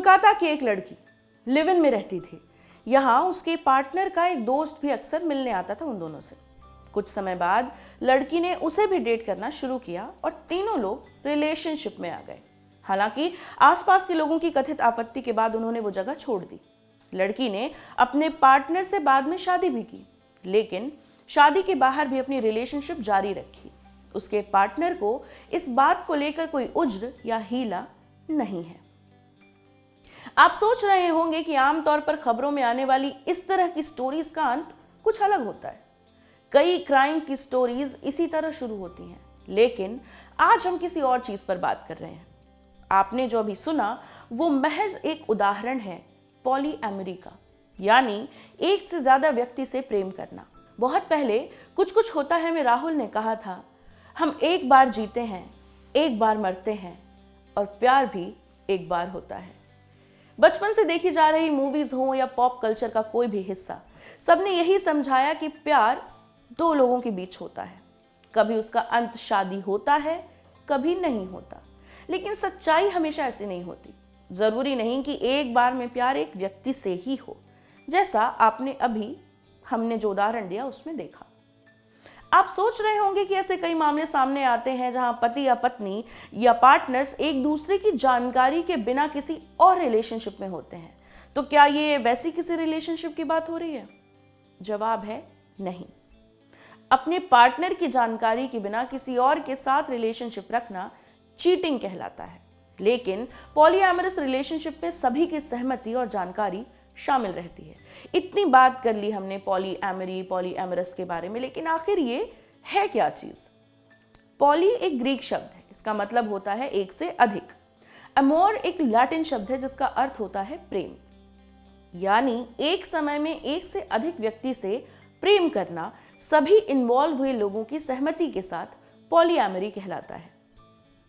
कोलकाता की एक लड़की लिव इन में रहती थी। यहाँ उसके पार्टनर का एक दोस्त भी अक्सर मिलने आता था उन दोनों से। कुछ समय बाद लड़की ने उसे भी डेट करना शुरू किया और तीनों लोग रिलेशनशिप में आ गए। हालांकि आसपास के लोगों की कथित आपत्ति के बाद उन्होंने वो जगह छोड़ दी। लड़की ने अपने पार्टनर से बाद में शादी भी की, लेकिन शादी के बाहर भी अपनी रिलेशनशिप जारी रखी। उसके पार्टनर को इस बात को लेकर कोई उज्र या हीला नहीं है। आप सोच रहे होंगे कि आमतौर पर खबरों में आने वाली इस तरह की स्टोरीज का अंत कुछ अलग होता है। कई क्राइम की स्टोरीज इसी तरह शुरू होती हैं, लेकिन आज हम किसी और चीज पर बात कर रहे हैं। आपने जो अभी सुना वो महज एक उदाहरण है पॉलीएमरी का, यानी एक से ज्यादा व्यक्ति से प्रेम करना। बहुत पहले कुछ कुछ होता है में राहुल ने कहा था, हम एक बार जीते हैं, एक बार मरते हैं और प्यार भी एक बार होता है। बचपन से देखी जा रही मूवीज हो या पॉप कल्चर का कोई भी हिस्सा, सबने यही समझाया कि प्यार दो लोगों के बीच होता है। कभी उसका अंत शादी होता है, कभी नहीं होता। लेकिन सच्चाई हमेशा ऐसी नहीं होती। जरूरी नहीं कि एक बार में प्यार एक व्यक्ति से ही हो, जैसा आपने अभी हमने जो उदाहरण दिया उसमें देखा। आप सोच रहे होंगे कि ऐसे कई मामले सामने आते हैं जहां पति या पत्नी या पार्टनर्स एक दूसरे की जानकारी के बिना किसी और रिलेशनशिप में होते हैं। तो क्या ये वैसी किसी रिलेशनशिप की बात हो रही है? जवाब है नहीं। अपने पार्टनर की जानकारी के बिना किसी और के साथ रिलेशनशिप रखना चीटिंग कहलाता है। लेकिन पॉलीएमरस रिलेशनशिप में सभी की सहमति और जानकारी शामिल रहती है। इतनी बात कर ली हमने पॉलीएमरी, पॉलीएमरस के बारे में, लेकिन आखिर ये है क्या चीज? पॉली एक ग्रीक शब्द है, इसका मतलब होता है एक से अधिक। अमोर एक लैटिन शब्द है जिसका अर्थ होता है प्रेम, यानी एक समय में एक से अधिक व्यक्ति से प्रेम करना सभी इन्वॉल्व हुए लोगों की सहमति के साथ पॉलीएमरी कहलाता है।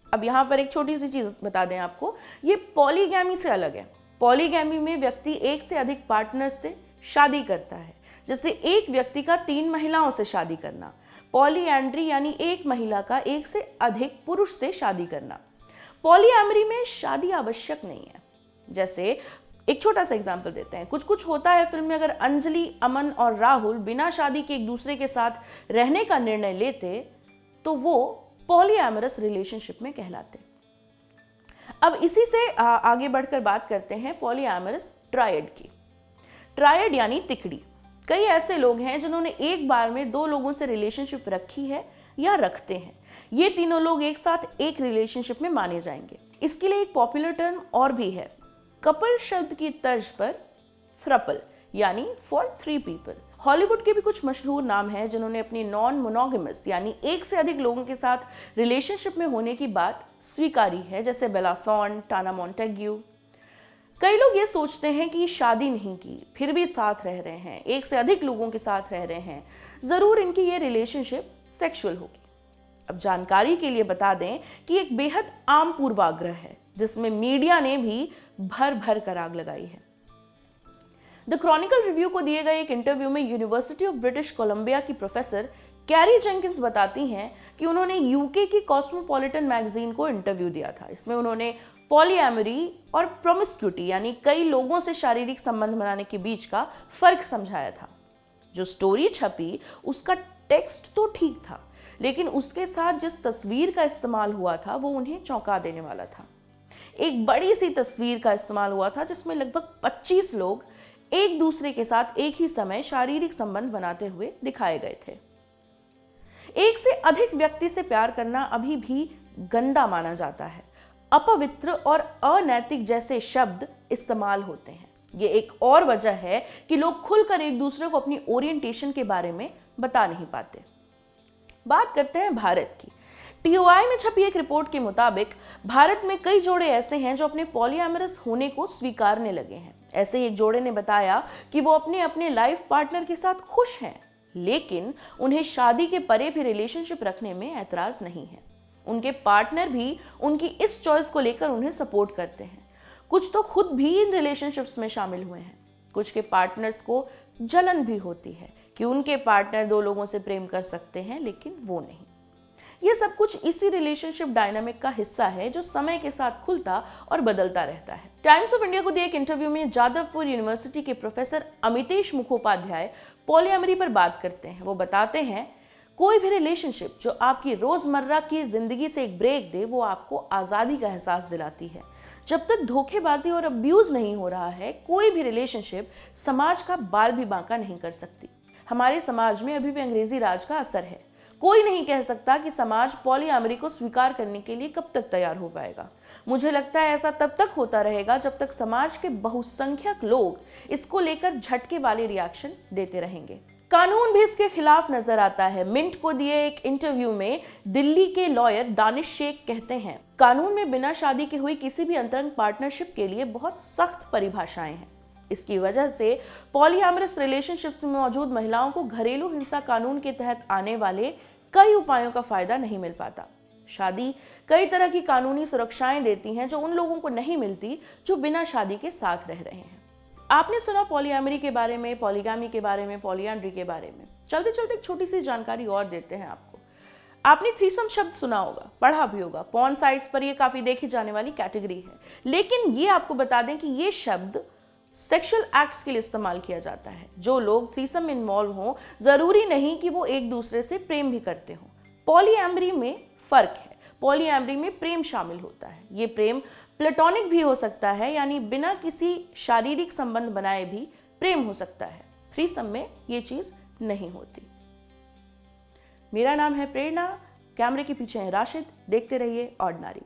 अब यहां पर एक छोटी सी चीज बता दें आपको, ये पॉलीगैमी से अलग है। पॉलीगैमी में व्यक्ति एक से अधिक पार्टनर्स से शादी करता है, जैसे एक व्यक्ति का 3 महिलाओं से शादी करना। पॉलीएंड्री यानी एक महिला का एक से अधिक पुरुष से शादी करना। पॉलीएमरी में शादी आवश्यक नहीं है। जैसे एक छोटा सा एग्जांपल देते हैं, कुछ कुछ होता है फिल्म में अगर अंजलि, अमन और राहुल बिना शादी के एक दूसरे के साथ रहने का निर्णय लेते तो वो पॉलीएमरस रिलेशनशिप में कहलाते। अब इसी से आगे बढ़कर बात करते हैं पॉलीएमरस ट्रायड की। ट्रायड यानी तिकड़ी। कई ऐसे लोग हैं जिन्होंने एक बार में 2 लोगों से रिलेशनशिप रखी है या रखते हैं। ये तीनों लोग एक साथ एक रिलेशनशिप में माने जाएंगे। इसके लिए एक पॉपुलर टर्म और भी है। कपल शब्द की तर्ज पर थ्रपल यानी फॉर 3 पीपल। हॉलीवुड के भी कुछ मशहूर नाम हैं जिन्होंने अपनी नॉन मोनोगेमस यानी एक से अधिक लोगों के साथ रिलेशनशिप में होने की बात स्वीकारी है, जैसे बेला थॉर्न, टाना मोंटेग्यू। कई लोग ये सोचते हैं कि शादी नहीं की फिर भी साथ रह रहे हैं, एक से अधिक लोगों के साथ रह रहे हैं, जरूर इनकी ये रिलेशनशिप सेक्सुअल होगी। अब जानकारी के लिए बता दें कि एक बेहद आम पूर्वाग्रह है जिसमें मीडिया ने भी भर भर कर आग लगाई है। द क्रॉनिकल रिव्यू को दिए गए एक इंटरव्यू में यूनिवर्सिटी ऑफ ब्रिटिश कोलंबिया की प्रोफेसर कैरी जेंकिंस बताती हैं कि उन्होंने यूके की कॉस्मोपॉलिटन मैगजीन को इंटरव्यू दिया था। इसमें उन्होंने पॉलीएमरी और प्रोमिस्क्यूटी यानी कई लोगों से शारीरिक संबंध बनाने के बीच का फर्क समझाया था। जो स्टोरी छपी उसका टेक्स्ट तो ठीक था, लेकिन उसके साथ जिस तस्वीर का इस्तेमाल हुआ था वो उन्हें चौंका देने वाला था। एक बड़ी सी तस्वीर का इस्तेमाल हुआ था जिसमें लगभग 25 लोग एक दूसरे के साथ एक ही समय शारीरिक संबंध बनाते हुए दिखाए गए थे। एक से अधिक व्यक्ति से प्यार करना अभी भी गंदा माना जाता है। अपवित्र और अनैतिक जैसे शब्द इस्तेमाल होते हैं। ये एक और वजह है कि लोग खुलकर एक दूसरे को अपनी ओरिएंटेशन के बारे में बता नहीं पाते। बात करते हैं भारत की। टीओआई में छपी एक रिपोर्ट के मुताबिक भारत में कई जोड़े ऐसे हैं जो अपने पॉलीएमरस होने को स्वीकारने लगे हैं। ऐसे ही एक जोड़े ने बताया कि वो अपने अपने लाइफ पार्टनर के साथ खुश हैं, लेकिन उन्हें शादी के परे भी रिलेशनशिप रखने में ऐतराज नहीं है। उनके पार्टनर भी उनकी इस चॉइस को लेकर उन्हें सपोर्ट करते हैं। कुछ तो खुद भी इन रिलेशनशिप्स में शामिल हुए हैं। कुछ के पार्टनर्स को जलन भी होती है कि उनके पार्टनर 2 लोगों से प्रेम कर सकते हैं लेकिन वो नहीं। ये सब कुछ इसी रिलेशनशिप डायनामिक का हिस्सा है जो समय के साथ खुलता और बदलता रहता है। टाइम्स ऑफ इंडिया को दिए एक इंटरव्यू में जादवपुर यूनिवर्सिटी के प्रोफेसर अमितेश मुखोपाध्याय पॉलीएमरी पर बात करते हैं। वो बताते हैं, कोई भी रिलेशनशिप जो आपकी रोजमर्रा की जिंदगी से एक ब्रेक दे, वो आपको आजादी का एहसास दिलाती है। जब तक धोखेबाजी और अब्यूज नहीं हो रहा है, कोई भी रिलेशनशिप समाज का बाल भी बांका नहीं कर सकती। हमारे समाज में अभी भी अंग्रेजी राज का असर है। कोई नहीं कह सकता कि समाज पॉलीएमरी को स्वीकार करने के लिए कब तक तैयार हो पाएगा। मुझे लगता है ऐसा तब तक होता रहेगा जब तक समाज के बहुसंख्यक लोग इसको लेकर झटके वाले रिएक्शन देते रहेंगे। कानून भी इसके खिलाफ नजर आता है। मिंट को दिए एक इंटरव्यू में दिल्ली के लॉयर दानिश शेख कहते हैं, कानून में बिना शादी के हुई किसी भी अंतरंग पार्टनरशिप के लिए बहुत सख्त परिभाषाएं हैं। इसकी वजह से पॉलीएमरस रिलेशनशिप्स में मौजूद महिलाओं को घरेलू हिंसा कानून के तहत आने वाले कई उपायों का फायदा नहीं मिल पाता। शादी कई तरह की कानूनी सुरक्षाएं देती हैं जो उन लोगों को नहीं मिलती जो बिना शादी के साथ रह रहे हैं। आपने सुना पॉलीएमरी के बारे में, पॉलीगामी के बारे में, पॉलीएंड्री के बारे में। चलते चलते एक छोटी सी जानकारी और देते हैं आपको। आपने थ्रीसम शब्द सुना होगा, पढ़ा भी होगा। पॉर्न साइट्स पर ये काफी देखी जाने वाली कैटेगरी है। लेकिन ये आपको बता दें कि ये शब्द सेक्सुअल एक्ट्स के लिए इस्तेमाल किया जाता है। जो लोग थ्रीसम में इन्वॉल्व हों, जरूरी नहीं कि वो एक दूसरे से प्रेम भी करते हों। पॉलीएमरी में फर्क है। पॉलीएमरी में प्रेम शामिल होता है। ये प्रेम प्लेटोनिक भी हो सकता है, यानी बिना किसी शारीरिक संबंध बनाए भी प्रेम हो सकता है। थ्रीसम में ये चीज नहीं होती। मेरा नाम है प्रेरणा, कैमरे के पीछे है राशिद। देखते रहिए ऑर्डिनरी।